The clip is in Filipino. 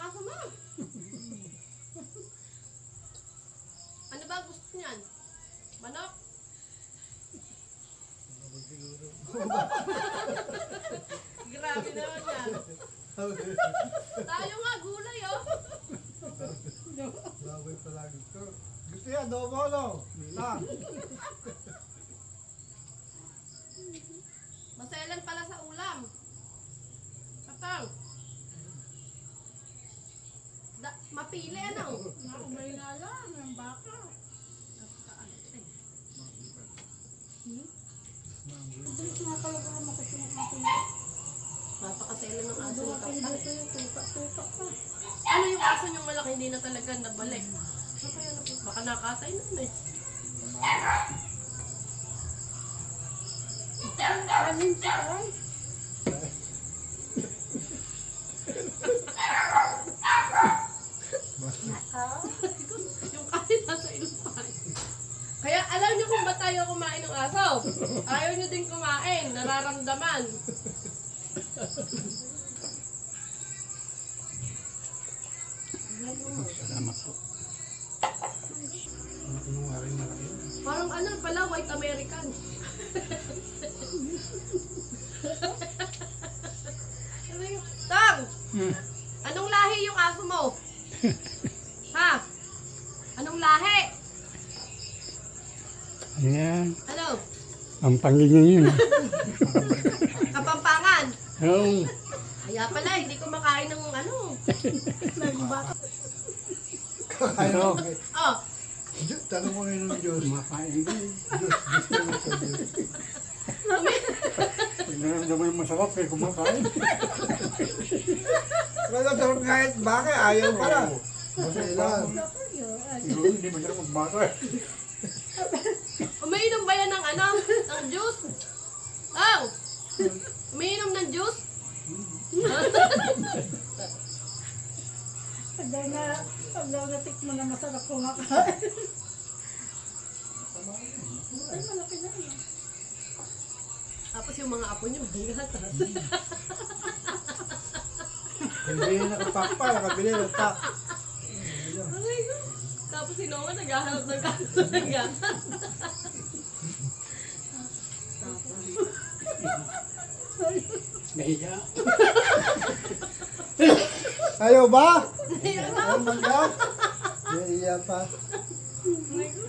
aso mo. Ano ba gusto niyan? Manok? Grabe naman yan. Tayo nga, gulay oh. Baboy palagi ito. Gusto yan, adobo no? Ah. Maselan pala sa ulam. Kapang. Mapili ano? Naumay nga lang, ang baka. Mabilis nga talaga naman kasi yung aso mo. Napakaselan ng aso ni Dumating Kapang. dito yung tuka-tuka pa. Ano yung aso niyong malaki hindi na talaga nabalik? Ano kaya na po? Baka nakatay na eh. Kanin siya ay. Yung kanin nasa ilupay. Kaya alam niyo kung ba't tayo kumain ng aso? Ayaw niyo din kumain, nararamdaman. Salamat po. Ano nga rin malaki? Parang ano pala, white American. Ano yung... Tang! Anong lahi yung aso mo? Ha? Anong lahi? Ayan. Ano? Ang pangingin yun. Kapampangan? Oo. Kaya pala, hindi ko makain ng ano. Kakain mo. Oh, Tanong mo ngayon ng Diyos. Kumakain din. Diyos, gusto mo sa Diyos. Pinaramdaman yung masarap eh, kumakain. Pero sarap kahit baka, ayaw pala. Maselan. Siguro hindi masarap magbaka eh. umiinom ba yan ng ano? Ng juice? Oh! Umiinom ng juice? Pag daw natikman na masarap kumakain. Ay, malaki na yun. Tapos yung mga apo niyo, gatas. Hindi yung nakapakpa, nakabili ng pak. Aray ko. Tapos si Noah naghahanap ng gatas. Nahiya. Ayaw ba? Ayan na. Ayaw magla? Iya pa. Aray ko.